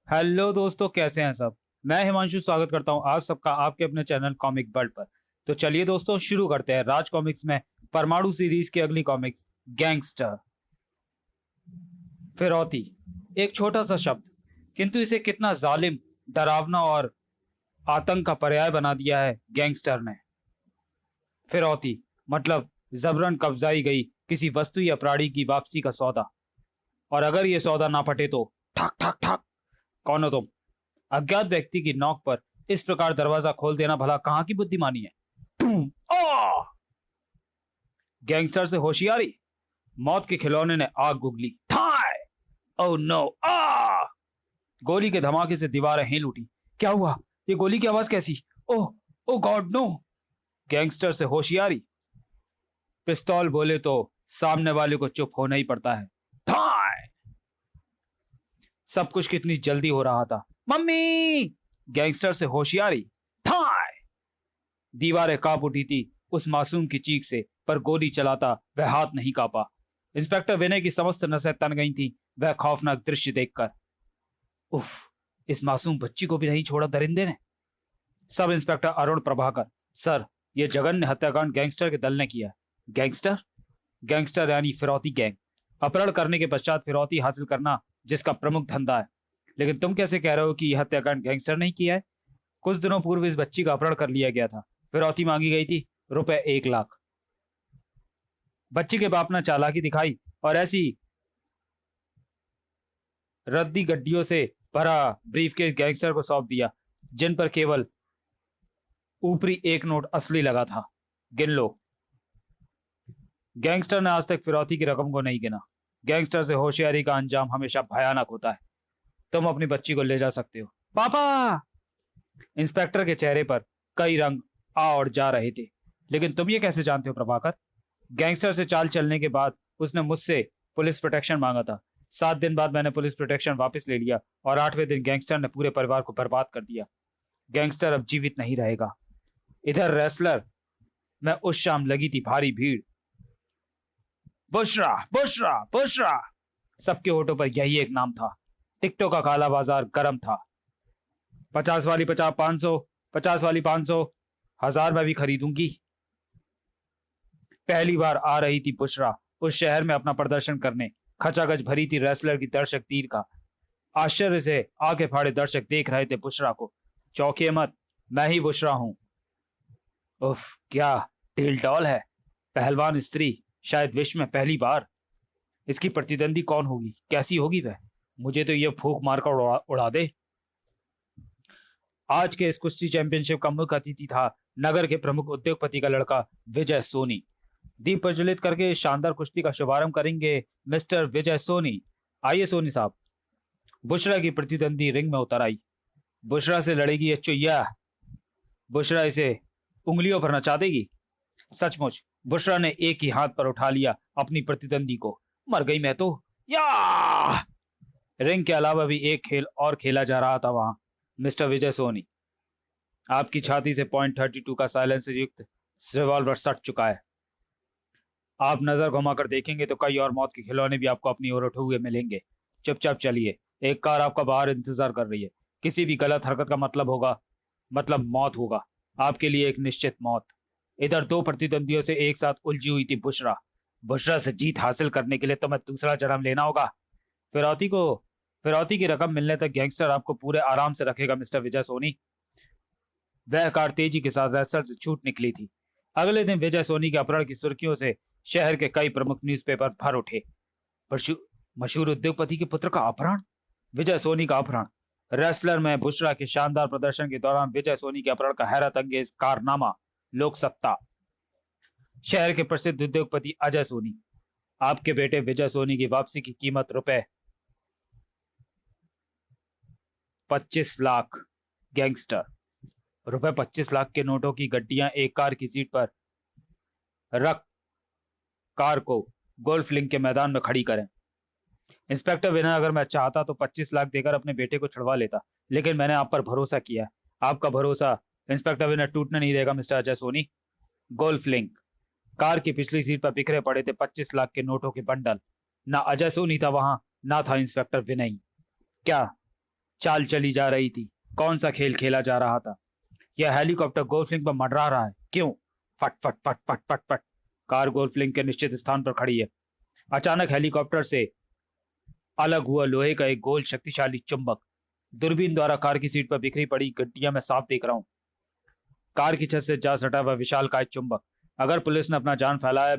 Hello दोस्तों, कैसे हैं सब। मैं हिमांशु स्वागत करता हूं आप सबका आपके अपने चैनल कॉमिक वर्ल्ड पर। तो चलिए दोस्तों, शुरू करते हैं राज कॉमिक्स में परमाणु सीरीज की अगली कॉमिक्स, गैंगस्टर। फिरौती, एक छोटा सा शब्द, किंतु इसे कितना जालिम, डरावना और आतंक का पर्याय बना दिया है गैंगस्टर ने। फिरौती मतलब जबरन कब्जाई गई किसी वस्तु या प्राणी की वापसी का सौदा। और अगर ये सौदा ना पटे तो ठक ठक ठक। कौन हो तुम? अज्ञात व्यक्ति की नोक पर इस प्रकार दरवाजा खोल देना भला कहां की बुद्धिमानी है? तुम आ! गैंगस्टर से होशियारी। मौत के खिलौने ने आग उगली। थाय! Oh no! आ! गोली के धमाके से दीवारें हिल उठी। क्या हुआ? ये गोली की आवाज कैसी? ओह! ओ गॉड नो! गैंगस्टर से होशियारी। पिस्तौल बोले तो सामने वाले को चुप होना ही पड़ता है। थाय! सब कुछ कितनी जल्दी हो रहा था। मम्मी! गैंगस्टर से होशियारी। थाय! दीवारें कांप उठी थी उस मासूम की चीख से, पर गोली चलाता वह हाथ नहीं कांपा। इंस्पेक्टर विनय की समस्त नसें तन गई थीं वह खौफनाक दृश्य देखकर। उफ! इस मासूम बच्ची को भी नहीं छोड़ा दरिंदे ने। Sub inspector Arun Prabhakar. Sir, यह जघन्य हत्याकांड गैंगस्टर के दल ने किया है। गैंगस्टर? गैंगस्टर यानी फिरौती गैंग। अपहरण करने के पश्चात फिरौती हासिल करना जिसका प्रमुख धंधा है। लेकिन तुम कैसे कह रहे हो कि यह हत्याकांड गैंगस्टर नहीं किया है? कुछ दिनों पूर्व इस बच्ची का अपहरण कर लिया गया था। फिरौती मांगी गई थी रुपए 1 लाख। बच्ची के बाप ने चालाकी दिखाई और ऐसी रद्दी गड्डियों से भरा ब्रीफकेस गैंगस्टर को सौंप दिया जिन पर केवल ऊपरी एक नोट असली लगा था। गिन लो। गैंगस्टर ने आज तक फिरौती की रकम को नहीं गिना। गैंगस्टर से होशियारी का अंजाम हमेशा भयानक होता है। तुम अपनी बच्ची को ले जा सकते हो। पापा! इंस्पेक्टर के चेहरे पर कई रंग आ और जा रहे थे। लेकिन तुम ये कैसे जानते हो प्रभाकर? गैंगस्टर से चाल चलने के बाद उसने मुझसे पुलिस प्रोटेक्शन मांगा था। 7 दिन बाद मैंने पुलिस प्रोटेक्शन वापस ले लिया और 8वें दिन गैंगस्टर ने पूरे परिवार को बर्बाद कर दिया। गैंगस्टर अब जीवित नहीं रहेगा। इधर रेसलर में उस शाम लगी थी भारी भीड़। बुशरा, बुशरा, बुशरा! सबके होठों पर यही एक नाम था। टिकटों का काला बाजार गर्म था। 50 वाली 50, 500, 50 वाली 500, 1000 में भी खरीदूंगी। पहली बार आ रही थी बुशरा उस शहर में अपना प्रदर्शन करने। खचाखच भरी थी रेसलर की दर्शक तीर का। आश्चर्य से आंखें फाड़े दर्शक देख रहे थे बुशरा को। चौंकिए मत, मैं ही बुशरा हूं। उफ, क्या ढील डॉल है। पहलवान स्त्री, शायद विश्व में पहली बार। इसकी प्रतिद्वंदी कौन होगी? कैसी होगी वह? मुझे तो यह फूंक मारकर उड़ा दे। आज के इस कुश्ती चैंपियनशिप का मुख्य अतिथि था नगर के प्रमुख उद्योगपति का लड़का विजय सोनी। दीप प्रज्वलित करके इस शानदार कुश्ती का शुभारंभ करेंगे मिस्टर विजय सोनी। आइए सोनी साहब। बुशरा की प्रतिद्वंदी रिंग में उतर आई। बुशरा से लड़ेगी ये चुईया। बुशरा इसे उंगलियों पर नचा देगी। सचमुच बुशरा ने एक ही हाथ पर उठा लिया अपनी प्रतिद्वंदी को। मर गई मैं तो। या! रिंग के अलावा भी एक खेल और खेला जा रहा था वहां। मिस्टर विजय सोनी, आपकी छाती से .32 का साइलेंसर युक्त रिवॉल्वर सट चुका है। आप नजर घुमाकर देखेंगे तो कई और मौत के खिलौने भी आपको अपनी ओर उठे हुए मिलेंगे। चुपचाप चलिए, एक कार आपका बाहर इंतजार कर रही है। किसी भी गलत हरकत का मतलब होगा, मतलब मौत होगा। आपके लिए एक निश्चित मौत। इधर दो प्रतिद्वंदियों से एक साथ उलझी हुई थी बुशरा। बुशरा से जीत हासिल करने के लिए तुम्हें दूसरा जन्म लेना होगा। फिरौती को फिरौती की रकम मिलने तक गैंगस्टर आपको पूरे आराम से रखेगा मिस्टर विजय सोनी। वह कार तेजी के साथ रेसर से छूट निकली थी। अगले दिन विजय सोनी के अपहरण की सुर्खियों से शहर के कई प्रमुख न्यूज़पेपर भर उठे। मशहूर उद्योगपति के पुत्र का अपहरण, विजय सोनी का अपहरण। रेसलर में बुशरा के शानदार प्रदर्शन के दौरान विजय सोनी के अपहरण का हैरत अंगेज कारनामा। लोक सत्ता। शहर के प्रसिद्ध उद्योगपति अजय सोनी, आपके बेटे विजय सोनी की वापसी की कीमत रुपए 25 लाख। गैंगस्टर, रुपए 25 लाख के नोटों की गड्डियां एक कार की सीट पर रख कार को गोल्फ लिंक के मैदान में खड़ी करें। इंस्पेक्टर विनय, अगर मैं चाहता तो 25 लाख देकर अपने बेटे को छुड़वा लेता, लेकिन मैंने आप पर भरोसा किया। आपका भरोसा इंस्पेक्टर विनय टूटने नहीं देगा mister Ajay Soni. Golf link. Car की पिछली सीट पर बिखरे पड़े थे 25 लाख के नोटों के बंडल। ना अजय सोनी था वहां, ना था इंस्पेक्टर विनय। क्या चाल चली जा रही थी। कौन सा खेल खेला जा रहा था? यह हेलीकॉप्टर गोल्फलिंग पर मंडरा रहा है, क्यों? फट फट फट फट फट फट। कार गोल्फलिंग के निश्चित स्थान पर खड़ी है। अचानक हेलीकॉप्टर से अलग हुआ लोहे का एक गोल शक्तिशाली चुंबक। दूरबीन द्वारा कार की सीट पर बिखरी पड़ी गड्डियां मैं साफ देख रहा हूं। कार की छत से जा सटा वह विशालकाय चुंबक। अगर पुलिस ने अपना जान फैलाया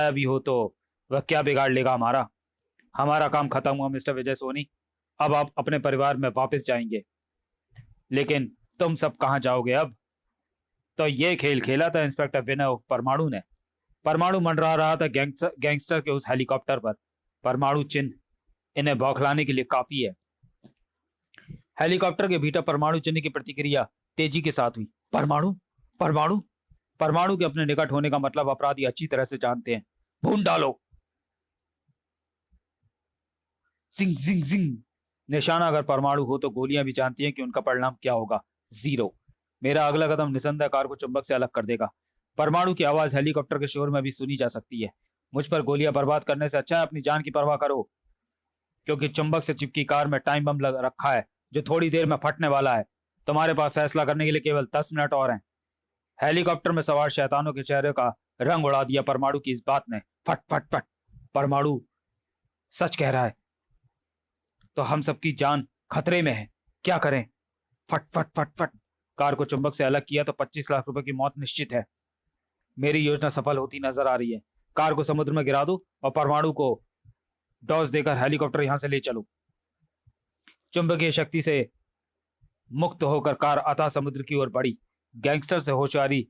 भी हो तो वह क्या बिगाड़ लेगा हमारा? हमारा काम खत्म हुआ मिस्टर विजय सोनी। अब आप अपने परिवार में वापस जाएंगे। लेकिन तुम सब कहां जाओगे अब? तो ये खेल खेला था इंस्पेक्टर विनय उर्फ परमाणु ने। परमाणु मंडरा रहा था गैंगस्टर के उस हेलीकॉप्टर पर। परमाणु चिन्ह इन्हें बौखलाने के लिए काफी है। हेलीकॉप्टर के भीतर परमाणु चिन्ह की प्रतिक्रिया तेजी के साथ हुई। परमाणु परमाणु परमाणु के अपने निकट होने का मतलब अपराधी अच्छी तरह से जानते हैं। भून डालो। जिंग जिंग जिंग। निशाना अगर परमाणु हो तो गोलियां भी जानती हैं कि उनका परिणाम क्या होगा। 0। मेरा अगला कदम निसंदेह कार को चुंबक से अलग कर देगा। परमाणु की आवाज हेलीकॉप्टर के शोर में भी सुनी जा सकती है। मुझ पर गोलियां बर्बाद करने से अच्छा है अपनी जान की परवाह करो, क्योंकि चुंबक से चिपकी कार में टाइम बम लग रखा है जो थोड़ी देर में फटने वाला है। तुम्हारे पास फैसला करने के लिए केवल 10 मिनट और हैं। हेलीकॉप्टर में सवार शैतानों के चेहरे का रंग उड़ा दिया परमाणु की इस बात ने। फट फट फट। परमाणु सच कह रहा है तो हम सबकी जान खतरे में है। क्या करें? फट फट फट फट। कार को चुंबक से अलग किया तो 25 लाख रुपए की मौत निश्चित है। मेरी योजना सफल होती नजर आ रही है। कार को समुद्र में गिरा दो और परमाणु को डॉस देकर हेलीकॉप्टर यहां से ले चलो। चुंबकीय शक्ति से मुक्त होकर कार अथाह समुद्र की ओर बढ़ी। गैंगस्टर से होशियारी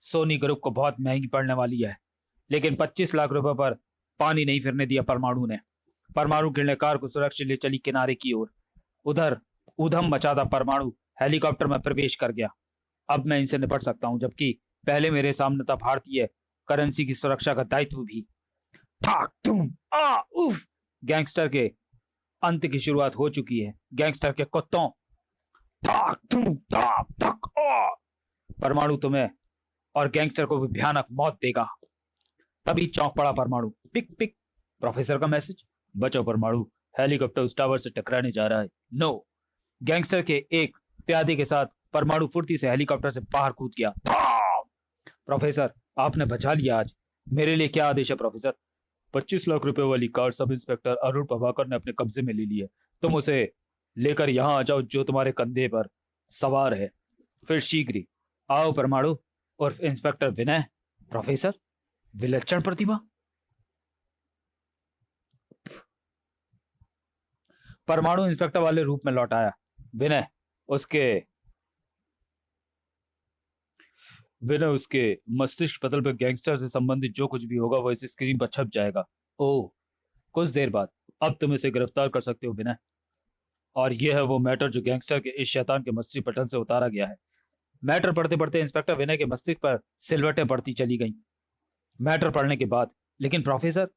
सोनी ग्रुप को बहुत महंगी पड़ने वाली है, लेकिन 25 लाख रुपए पर पानी नहीं फिरने दिया परमाणु ने। परमाणु किरणें कार को सुरक्षित ले चली किनारे की ओर। उधर उधम मचाता परमाणु हेलीकॉप्टर में प्रवेश कर गया। अब मैं इनसे निपट सकता हूं, जबकि पहले मेरे सामने था भारतीय करेंसी की सुरक्षा का दायित्व भी। ठाक तुम आ उफ। गैंगस्टर के अंत की शुरुआत हो चुकी है। गैंगस्टर के कुत्तों, ठाक तुम ठाक ठक आ। परमाणु तुम्हें और गैंगस्टर को भी भयानक मौत देगा। तभी चौंक पड़ा परमाणु। पिक पिक। प्रोफेसर का मैसेज। बचो परमाणु, हेलीकॉप्टर उस टावर से टकराने जा रहा है। नो। गैंगस्टर के एक प्यादे के साथ परमाणु फुर्ती से हेलीकॉप्टर से बाहर कूद गया। प्रोफेसर, आपने बचा लिया आज। मेरे लिए क्या आदेश है प्रोफेसर? 25 लाख रुपए वाली car sub inspector Arun Prabhakar ने अपने कब्जे में ले ली है। तुम उसे लेकर यहां आ जाओ जो तुम्हारे कंधे पर सवार है। फिर शीघ्र ही आओ परमाणु और इंस्पेक्टर विनय। प्रोफेसर, विलक्षण प्रतिभा। परमाणु इंस्पेक्टर वाले रूप में लौट आया। विनय उसके मस्तिष्क पटल पर गैंगस्टर से संबंधित जो कुछ भी होगा वो इस स्क्रीन पर छप जाएगा। ओह, कुछ देर बाद अब तुम इसे गिरफ्तार कर सकते हो विनय। और यह है वो मैटर जो गैंगस्टर के इस शैतान के मस्तिष्क पटल से उतारा गया है। मैटर पढ़ते पढ़ते इंस्पेक्टर विनय के मस्तिष्क पर सिलवटें पड़ती चली गईं। मैटर पढ़ने के बाद, लेकिन प्रोफेसर,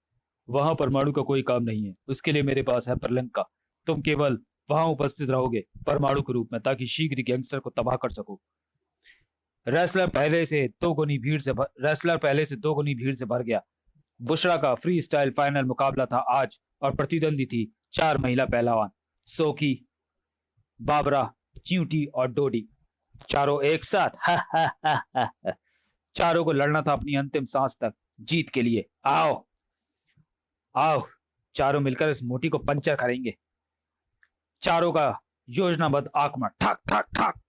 वहां परमाणु का कोई काम नहीं है। उसके लिए मेरे पास है प्रलंका। तुम केवल वहां उपस्थित रहोगे परमाणु के रूप में, ताकि शीघ्र गैंगस्टर को तबाह कर सको। रेसलर पहले से दो गुनी भीड़ से भर गया। बुशरा का फ्री स्टाइल फाइनल मुकाबला था आज, और प्रतिद्वंदी थी 4 महिला पहलवान, सोकी, बाबरा, च्यूटी और डोडी। चारों एक साथ। हा हा हा हा हा। चारों को लड़ना था अपनी अंतिम सांस तक जीत के लिए। आओ आओ, चारों मिलकर इस मोटी को पंचर करेंगे। चारों का योजनाबद्ध आक्रमण ठाक ठाक ठाक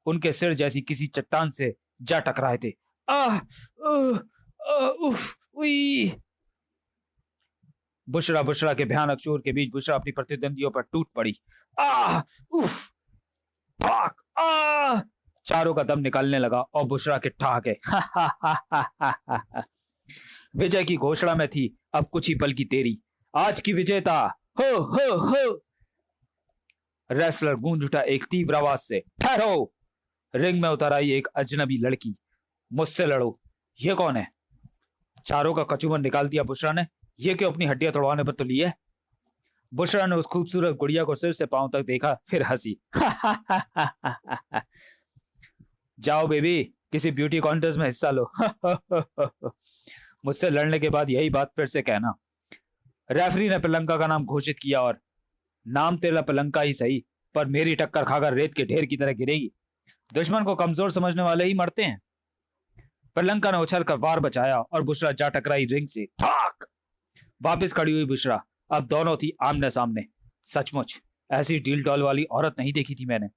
उनके सिर जैसी किसी चट्टान से जा टकराए थे। आह उफ उई। बुशरा के भयानक शोर के बीच बुशरा अपनी प्रतिद्वंदियों पर टूट पड़ी। आह उफ भाग। आह। चारों का दम निकालने लगा और बुशरा के ठहाके। विजय की घोषणा में थी अब कुछ ही पल की देरी। आज की विजेता हो। रेसलर गूंज उठा एक तीव्र आवाज से। ठहरो। रिंग में उतर आई एक अजनबी लड़की। मुझसे लड़ो। ये कौन है? चारों का कचूमर निकाल दिया बुशरा ने। ये क्यों अपनी हड्डियां तोड़वाने पर तो ली है? बुशरा ने उस खूबसूरत गुड़िया को सिर से पांव तक देखा, फिर हंसी। जाओ बेबी, किसी ब्यूटी कॉन्टेस्ट में हिस्सा लो। मुझसे लड़ने के बाद यही बात फिर से कहना। रेफरी ने प्रियंका का नाम घोषित किया और नाम तेरा पलंका ही सही, पर मेरी टक्कर खाकर रेत के ढेर की तरह गिरेगी। दुश्मन को कमजोर समझने वाले ही मरते हैं। पलंका ने उछल कर वार बचाया और बुशरा जा टकराई रिंग से। ठाक! वापिस खड़ी हुई बुशरा अब दोनों थी आमने सामने। सचमुच ऐसी डील डॉल वाली औरत नहीं देखी थी मैंने।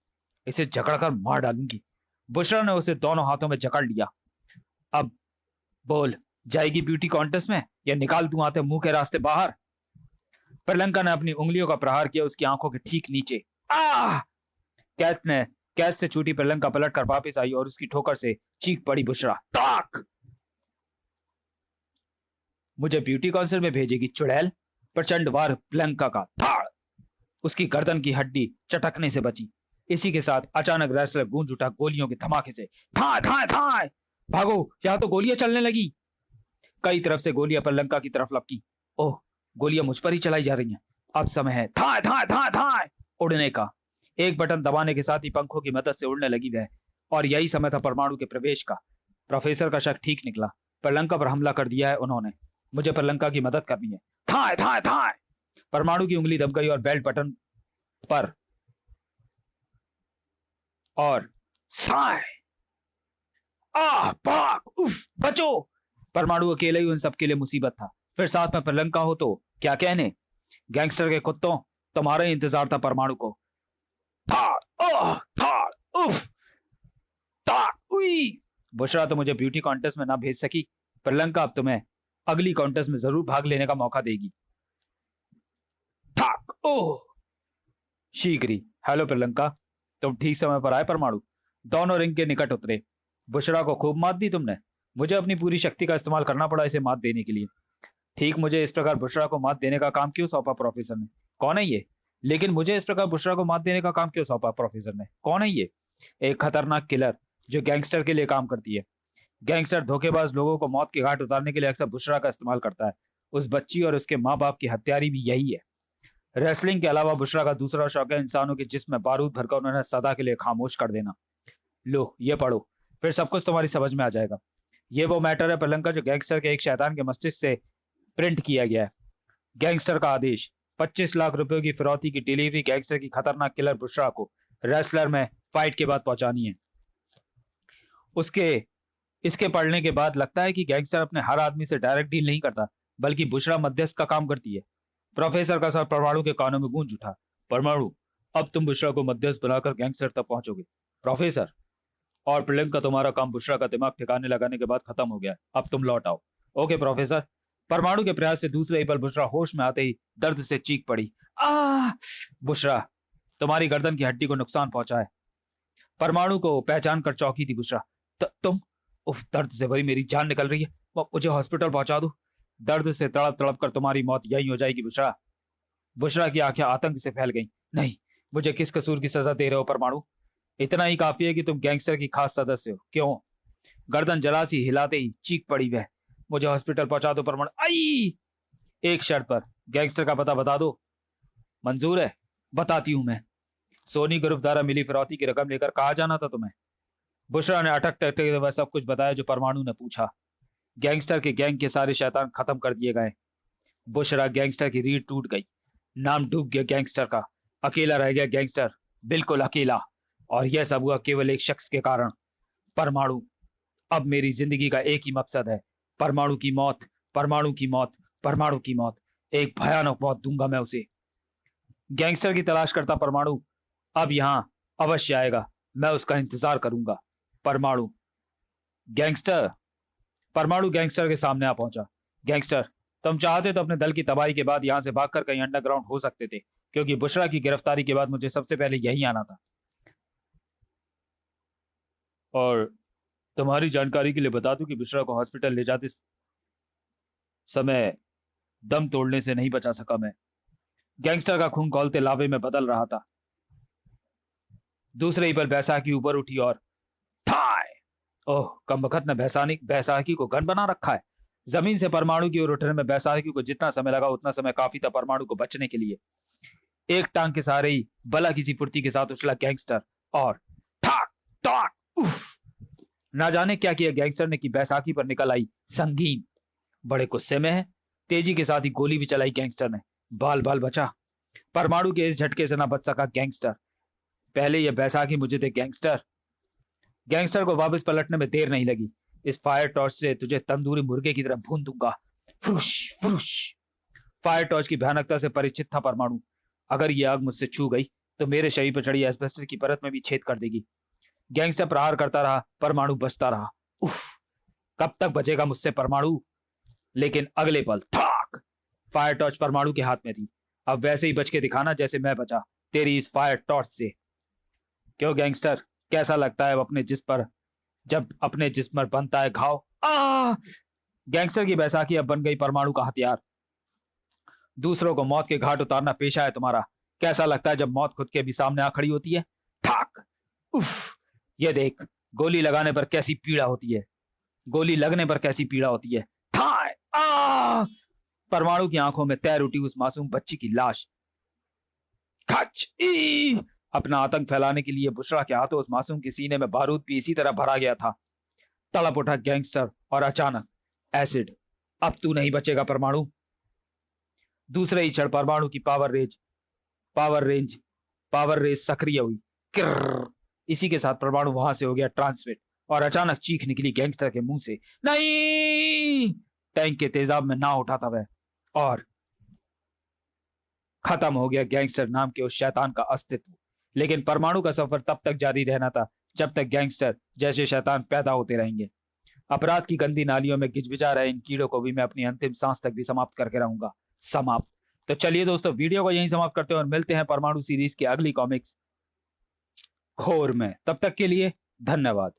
इसे जकड़कर मार डालूंगी। बुशरा ने उसे दोनों हाथों में जकड़ लिया। अब बोल, जाएगी ब्यूटी कॉन्टेस्ट में या निकाल दूं आते मुंह के रास्ते बाहर? प्रलंका ने अपनी उंगलियों का प्रहार किया उसकी आंखों के ठीक नीचे। आह! कैच से छूटी प्रलंका पलट कर वापस आई और उसकी ठोकर से चीख पड़ी बुशरा। ताक! मुझे ब्यूटी कॉन्सर्ट में भेजेगी चुड़ैल? प्रचंड वार प्रलंका का। थाड़! उसकी गर्दन की हड्डी चटकने से बची। इसी के साथ अचानक रेसलर गूंज उठा गोलियों के धमाके से। थाए थाए थाए! भागो, यहां तो गोलियां चलने लगी। कई तरफ से गोलियां प्रलंका की तरफ लपकी। ओह, गोलियां मुझ पर ही चलाई जा रही हैं। अब समय है थाए थाए थाए थाए उड़ने का। एक बटन दबाने के साथ ही पंखों की मदद से उड़ने लगी वह, और यही समय था परमाणु के प्रवेश का। प्रोफेसर का शक ठीक निकला। प्रलंका पर हमला कर दिया है उन्होंने। मुझे प्रलंका की मदद करनी है। थाए थाए थाए! परमाणु की उंगली दब गई और बेल्ट बटन पर, और साए! आह! पाक! उफ! बचो! परमाणु अकेले ही उन सबके लिए मुसीबत था, फिर साथ में प्रलंका हो तो क्या कहने। गैंगस्टर के कुत्तों, तुम्हारा ही इंतजार था परमाणु को। थाड़! ओह! थाड़! उफ! ताक! उई! बुशरा तो मुझे ब्यूटी कॉन्टेस्ट में ना भेज सकी। प्रलंका अब तुम्हें अगली कॉन्टेस्ट में जरूर भाग लेने का मौका देगी। थाक! ओह! शीघ्री। हेलो प्रलंका, तुम ठीक समय पर आए। परमाणु दोनों रिंग के निकट उतरे। बुशरा को खूब मात दी तुमने। मुझे अपनी पूरी शक्ति का इस्तेमाल करना पड़ा इसे मात देने के लिए। ठीक मुझे इस प्रकार बुशरा को मात देने का काम क्यों सौंपा प्रोफेसर ने? कौन है ये? लेकिन मुझे इस प्रकार बुशरा को मात देने का काम क्यों सौंपा प्रोफेसर ने? कौन है ये? एक खतरनाक किलर जो गैंगस्टर के लिए काम करती है। गैंगस्टर धोखेबाज लोगों को मौत के घाट उतारने के लिए अक्सर बुशरा का इस्तेमाल करता है। उस बच्ची और उसके माँ बाप की हत्यारी भी यही है। रेसलिंग के अलावा बुशरा का दूसरा शौक है इंसानों के जिस्म में बारूद भरकर उन्हें सदा के लिए खामोश कर देना। लो ये पढ़ो, फिर सब कुछ तुम्हारी समझ में आ जाएगा। ये वो मैटर है प्रलंका जो गैंगस्टर के एक शैतान के मस्तिष्क से प्रिंट किया गया है। गैंगस्टर का आदेश, 25 लाख रुपयों की फिरौती की डिलीवरी गैंगस्टर की खतरनाक किलर बुशरा को रेसलर में फाइट के बाद पहुंचानी है। उसके इसके पढ़ने के बाद लगता है कि गैंगस्टर अपने हर आदमी से डायरेक्ट डील नहीं करता, बल्कि बुशरा मध्यस्थ का काम करती है। प्रोफेसर का सर परमाणु के कानों में गूंज उठा। परमाणु, अब तुम बुशरा को मध्यस्थ बनाकर गैंगस्टर तक पहुंचोगे। प्रोफेसर, और प्रियंका तुम्हारा काम बुशरा का दिमाग ठिकाने लगाने के बाद खत्म हो गया, अब तुम लौट आओ। Okay professor. परमाणु के प्रयास से दूसरे ही पल बुशरा होश में आते ही दर्द से चीख पड़ी। आ! बुशरा, तुम्हारी गर्दन की हड्डी को नुकसान पहुंचा है। परमाणु को पहचान कर चौंकी थी बुशरा। तुम? उफ! दर्द से भरी मेरी जान निकल रही है, मुझे हॉस्पिटल पहुंचा दो। दर्द से तड़प तड़प कर तुम्हारी मौत यही हो जाएगी बुशरा। बुशरा की आंखें आतंक से फैल गईं। नहीं, मुझे किस कसूर की सजा दे रहे हो परमाणु? इतना ही काफी है कि तुम गैंगस्टर की खास सदस्य हो। क्यों? गर्दन जलासी हिलाते ही चीख पड़ी वह। मुझे हॉस्पिटल पहुंचा दो परमाणु। आई! एक शर्त पर, गैंगस्टर का पता बता दो। मंजूर है, बताती हूं मैं। सोनी ग्रुप द्वारा मिली फिरौती की रकम लेकर कहा जाना था तुम्हें। बुशरा ने अटक टकते वह सब कुछ बताया जो परमाणु ने पूछा। गैंगस्टर के गैंग के सारे शैतान खत्म कर दिए गए। बुशरा, गैंगस्टर की रीढ़ टूट गई। नाम डूब गया गैंगस्टर का। अकेला रह गया गैंगस्टर, बिल्कुल अकेला। और यह सब हुआ केवल एक शख्स के कारण, परमाणु। अब मेरी जिंदगी का एक ही मकसद है, परमाणु की मौत, परमाणु की मौत, परमाणु की मौत। एक भयानक मौत दूंगा मैं उसे। गैंगस्टर की तलाश करता परमाणु अब यहां अवश्य आएगा। मैं उसका इंतजार करूंगा। परमाणु। गैंगस्टर। परमाणु गैंगस्टर के सामने आ पहुंचा। गैंगस्टर, तुम चाहते तो अपने दल की तबाही के बाद यहां से भागकर कहीं अंडरग्राउंड हो सकते थे, क्योंकि बुशरा की गिरफ्तारी के बाद मुझे सबसे पहले यही आना था। और तुम्हारी जानकारी के लिए बता दूं कि बुशरा को हॉस्पिटल ले जाते समय दम तोड़ने से नहीं बचा सका मैं। गैंगस्टर का खून खौलते लावे में बदल रहा था। दूसरे ही पल बैसाखी ऊपर उठी और थाय! ओह, कमबख्त ने बैसाखी को गन बना रखा है। जमीन से परमाणु की ओर उठने में बैसाखी को जितना समय लगा उतना समय काफी था परमाणु को बचने के लिए। एक टांग के सहारे ही भला किसी फुर्ती के साथ उछला गैंगस्टर और ठाक टाक! उफ! ना जाने क्या किया गैंगस्टर ने कि बैसाखी पर निकल आई संगीन। बड़े गुस्से में है। तेजी के साथ ही गोली भी चलाई गैंगस्टर ने। बाल बाल बचा। परमाणु के इस झटके से ना बच सका गैंगस्टर। पहले यह बैसाखी मुझे दे गैंगस्टर। गैंगस्टर को वापस पलटने में देर नहीं लगी। इस फायर टॉर्च से तुझे तंदूरी मुर्गे की तरह भून दूंगा। फ्रुश फ्रुश। फायर टॉर्च की भयानकता से परिचित था परमाणु। अगर यह आग मुझसे छू गई तो मेरे शरीर पर चढ़ी एस्बेस्टस की परत में भी छेद कर देगी। गैंगस्टर प्रहार करता रहा, परमाणु बचता रहा। उफ, कब तक बचेगा मुझसे परमाणु? लेकिन अगले पल ठाक, फायर टॉर्च परमाणु के हाथ में थी। अब वैसे ही बच के दिखाना जैसे मैं बचा तेरी इस फायर टॉर्च से। क्यों गैंगस्टर, कैसा लगता है जब अपने जिस्म पर बनता है घाव? गैंगस्टर की बैसाखी अब बन गई परमाणु का हथियार। दूसरों को मौत के घाट उतारना पेशा है तुम्हारा। कैसा लगता है जब मौत खुद के भी सामने आ खड़ी होती है? ठाक। उफ, ये देख, गोली लगाने पर कैसी पीड़ा होती है, गोली लगने पर कैसी पीड़ा होती है। ठाए आ! परमाणु की आंखों में तैर उठी उस मासूम बच्ची की लाश। खच ई! अपना आतंक फैलाने के लिए बुशरा के हाथों उस मासूम के सीने में बारूद भी इसी तरह भरा गया था। तड़प उठा गैंगस्टर और अचानक एसिड। अब तू नहीं बचेगा परमाणु। दूसरे ही क्षण परमाणु की पावर रेंज सक्रिय हुई। किर्र। इसी के साथ परमाणु वहां से हो गया ट्रांसमिट और अचानक चीख निकली गैंगस्टर के मुंह से, नहीं! टैंक के तेजाब में ना उठा था वह, और खत्म हो गया गैंगस्टर नाम के उस शैतान का अस्तित्व। लेकिन परमाणु का सफर तब तक जारी रहना था जब तक गैंगस्टर जैसे शैतान पैदा होते रहेंगे। अपराध की गंदी नालियों में गिजबिजा रहे इन कीड़ों को भी मैं अपनी अंतिम सांस तक भी समाप्त करके रहूंगा। समाप्त। तो चलिए दोस्तों, वीडियो को यहीं समाप्त करते हैं और मिलते हैं परमाणु सीरीज की अगली कॉमिक्स खोर में। तब तक के लिए धन्यवाद।